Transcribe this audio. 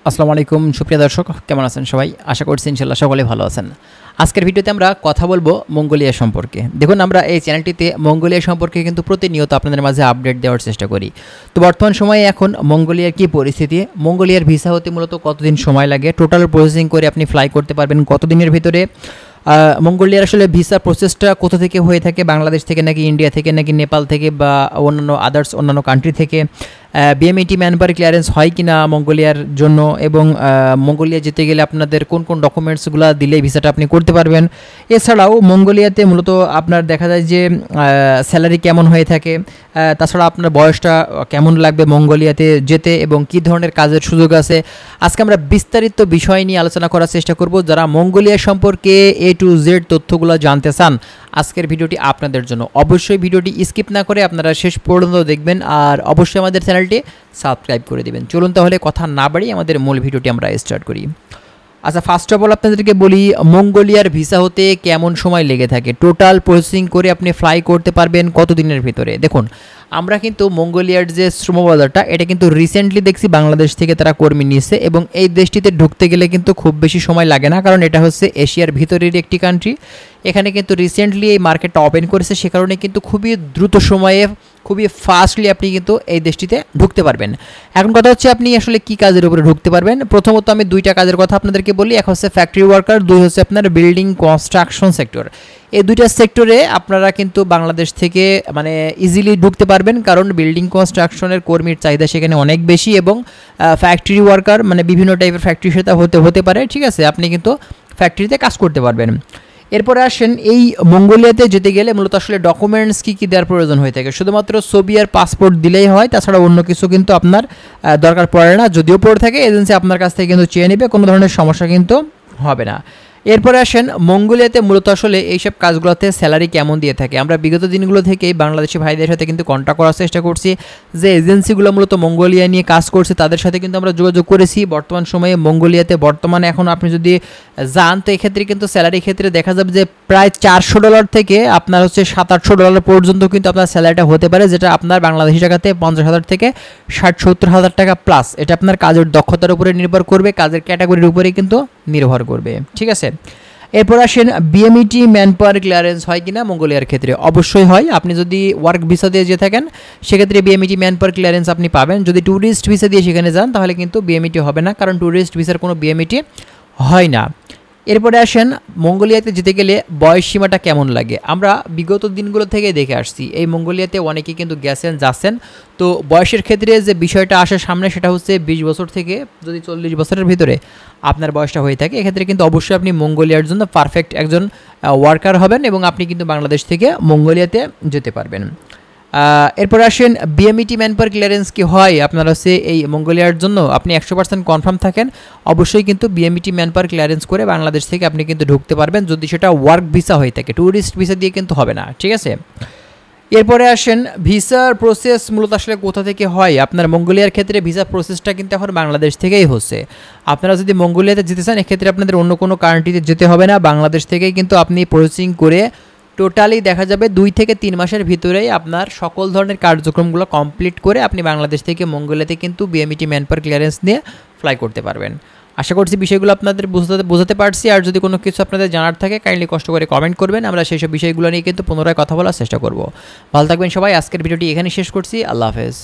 আসসালামু আলাইকুম সুপ্রিয় দর্শক, কেমন আছেন সবাই? আশা করছি ইনশাআল্লাহ সকলে ভালো আছেন। আজকের ভিডিওতে আমরা কথা বলবো মঙ্গোলিয়া সম্পর্কে। দেখুন, আমরা এই চ্যানেলটিতে মঙ্গোলিয়া সম্পর্কে কিন্তু প্রতিনিয়ত আপনাদের মাঝে আপডেট দেওয়ার চেষ্টা করি। তো বর্তমান সময়ে এখন মঙ্গোলিয়ার কী পরিস্থিতি, মঙ্গোলিয়ার ভিসা হতে মূলত কতদিন সময় লাগে, টোটাল প্রসেসিং করে আপনি ফ্লাই করতে পারবেন কতদিনের ভিতরে, মঙ্গোলিয়ার আসলে ভিসা প্রসেসটা কোথা থেকে হয়ে থাকে, বাংলাদেশ থেকে নাকি ইন্ডিয়া থেকে নাকি নেপাল থেকে বা অন্যান্য অন্যান্য কান্ট্রি থেকে, বিএমইটি ম্যানপাওয়ার ক্লিয়ারেন্স হয় কি না মঙ্গোলিয়ার জন্য, এবং মঙ্গোলিয়া যেতে গেলে আপনাদের কোন কোন ডকুমেন্টসগুলো দিলে ভিসাটা আপনি করতে পারবেন। এছাড়াও মঙ্গোলিয়াতে মূলত আপনার দেখা যায় যে স্যালারি কেমন হয়ে থাকে, তাছাড়া আপনার বয়সটা কেমন লাগবে মঙ্গোলিয়াতে যেতে এবং কী ধরনের কাজের সুযোগ আছে। আজকে আমরা বিস্তারিত বিষয় নিয়ে আলোচনা করার চেষ্টা করব। যারা মঙ্গোলিয়া সম্পর্কে A to Z তথ্যগুলো জানতে চান, আজকের ভিডিওটি আপনাদের জন্য। অবশ্যই ভিডিওটি স্কিপ না করে আপনারা শেষ পর্যন্ত দেখবেন, আর অবশ্যই আমাদের চ্যানেলটি সাবস্ক্রাইব করে দেবেন। চলুন তাহলে কথা না বাড়িয়ে আমাদের মূল ভিডিওটি আমরা স্টার্ট করি। আচ্ছা, ফার্স্ট অফ অল আপনাদেরকে বলি মঙ্গোলিয়ার ভিসা হতে কেমন সময় লেগে থাকে, টোটাল প্রসেসিং করে আপনি ফ্লাই করতে পারবেন কত দিনের ভিতরে। দেখুন, আমরা কিন্তু মঙ্গোলিয়ার যে শ্রমবাজারটা, এটা কিন্তু রিসেন্টলি দেখছি বাংলাদেশ থেকে তারা কর্মী নিয়েছে, এবং এই দেশটিতে ঢুকতে গেলে কিন্তু খুব বেশি সময় লাগে না, কারণ এটা হচ্ছে এশিয়ার ভিতরের একটি কান্ট্রি। এখানে কিন্তু রিসেন্টলি এই মার্কেটটা ওপেন করেছে, সে কারণে কিন্তু খুবই দ্রুত সময়ে খুবই ফাস্টলি আপনি কিন্তু এই দেশটিতে ঢুকতে পারবেন। এখন কথা হচ্ছে আপনি আসলে কী কাজের উপরে ঢুকতে পারবেন। প্রথমত আমি দুইটা কাজের কথা আপনাদেরকে বলি, এক হচ্ছে ফ্যাক্টরি ওয়ার্কার, দুই হচ্ছে আপনার বিল্ডিং কনস্ট্রাকশন সেক্টর। এই দুইটা সেক্টরে আপনারা কিন্তু বাংলাদেশ থেকে মানে ইজিলি ঢুকতে পারবেন, কারণ বিল্ডিং কনস্ট্রাকশনের কর্মীর চাহিদা সেখানে অনেক বেশি, এবং ফ্যাক্টরি ওয়ার্কার মানে বিভিন্ন টাইপের ফ্যাক্টরি সেটা হতে পারে, ঠিক আছে, আপনি কিন্তু ফ্যাক্টরিতে কাজ করতে পারবেন। এরপরে আসেন, এই মঙ্গোলিয়াতে যেতে গেলে মূলত আসলে ডকুমেন্টস কী কী দেওয়ার প্রয়োজন হয়ে থাকে। শুধুমাত্র ছবি আর পাসপোর্ট দিলেই হয়, তাছাড়া অন্য কিছু কিন্তু আপনার দরকার পড়ে না। যদিও পড়ে থাকে, এজেন্সি আপনার কাছ থেকে কিন্তু চেয়ে নেবে, কোনো ধরনের সমস্যা কিন্তু হবে না। এরপরে আসেন, মঙ্গোলিয়াতে মূলত আসলে এইসব কাজগুলোতে স্যালারি কেমন দিয়ে থাকে। আমরা বিগত দিনগুলো থেকেই বাংলাদেশি ভাইদের সাথে কিন্তু কন্ট্যাক্ট করার চেষ্টা করছি, যে এজেন্সিগুলো মূলত মঙ্গোলিয়া নিয়ে কাজ করছে তাদের সাথে কিন্তু আমরা যোগাযোগ করেছি। বর্তমান সময়ে মঙ্গোলিয়াতে বর্তমানে এখন আপনি যদি যান, তো এক্ষেত্রে কিন্তু স্যালারি ক্ষেত্রে দেখা যাবে যে প্রায় $400 থেকে আপনার হচ্ছে $700-800 পর্যন্ত কিন্তু আপনার স্যালারিটা হতে পারে, যেটা আপনার বাংলাদেশি টাকাতে 50,000 থেকে 60-70,000 টাকা প্লাস। এটা আপনার কাজের দক্ষতার উপরে নির্ভর করবে, কাজের ক্যাটাগরির উপরেই কিন্তু নির্ভর করবে, ঠিক আছে। এরপর আসেন, বিএমইটি ম্যানপাওয়ার ক্লিয়ারেন্স হয় কিনা মঙ্গোলিয়ার ক্ষেত্রে। অবশ্যই হয়। আপনি যদি ওয়ার্ক ভিসা দিয়ে যেয়ে থাকেন, সেক্ষেত্রে বিএমইটি ম্যানপাওয়ার ক্লিয়ারেন্স আপনি পাবেন। যদি ট্যুরিস্ট ভিসা দিয়ে সেখানে যান, তাহলে কিন্তু বিএমইটি হবে না, কারণ ট্যুরিস্ট ভিসার কোনো বিএমইটি হয় না। এরপরে আসেন, মঙ্গোলিয়াতে যেতে গেলে বয়স সীমাটা কেমন লাগে। আমরা বিগত দিনগুলো থেকে দেখে আসছি এই মঙ্গোলিয়াতে অনেকেই কিন্তু গেছেন যাচ্ছেন। তো বয়সের ক্ষেত্রে যে বিষয়টা আসে সামনে, সেটা হচ্ছে 20 বছর থেকে যদি 40 বছরের ভিতরে আপনার বয়সটা হয়ে থাকে, এক্ষেত্রে কিন্তু অবশ্যই আপনি মঙ্গোলিয়ার জন্য পারফেক্ট একজন ওয়ার্কার হবেন, এবং আপনি কিন্তু বাংলাদেশ থেকে মঙ্গোলিয়াতে যেতে পারবেন। এরপর আসেন, বিএমইটি ম্যানপাওয়ার ক্লিয়ারেন্স কি হয় আপনার হচ্ছে এই মঙ্গোলিয়ার জন্য, আপনি 100% কনফার্ম থাকেন, অবশ্যই কিন্তু বিএমইটি ম্যানপাওয়ার ক্লিয়ারেন্স করে বাংলাদেশ থেকে আপনি কিন্তু ঢুকতে পারবেন, যদি সেটা ওয়ার্ক ভিসা হয়ে থাকে। ট্যুরিস্ট ভিসা দিয়ে কিন্তু হবে না, ঠিক আছে। এরপরে আসেন, ভিসার প্রসেস মূলত আসলে কোথা থেকে হয়। আপনার মঙ্গোলিয়ার ক্ষেত্রে ভিসা প্রসেসটা কিন্তু এখন বাংলাদেশ থেকেই হচ্ছে। আপনারা যদি মঙ্গোলিয়াতে যেতে চান, এক্ষেত্রে আপনাদের অন্য কোনো কান্ট্রিতে যেতে হবে না, বাংলাদেশ থেকেই কিন্তু আপনি প্রসেসিং করে টোটালি দেখা যাবে 2 থেকে 3 মাসের ভিতরেই আপনার সকল ধরনের কার্যক্রমগুলো কমপ্লিট করে আপনি বাংলাদেশ থেকে মঙ্গোলিয়াতে কিন্তু বিএমইটি ম্যানপাওয়ার ক্লিয়ারেন্স নিয়ে ফ্লাই করতে পারবেন। আশা করছি বিষয়গুলো আপনাদের বোঝাতে পারছি। আর যদি কোনো কিছু আপনাদের জানার থাকে, কাইন্ডলি কষ্ট করে কমেন্ট করবেন, আমরা সেই সব বিষয়গুলো নিয়ে কিন্তু পুনরায় কথা বলার চেষ্টা করব। ভালো থাকবেন সবাই। আজকের ভিডিওটি এখানে শেষ করছি। আল্লাহ হাফেজ।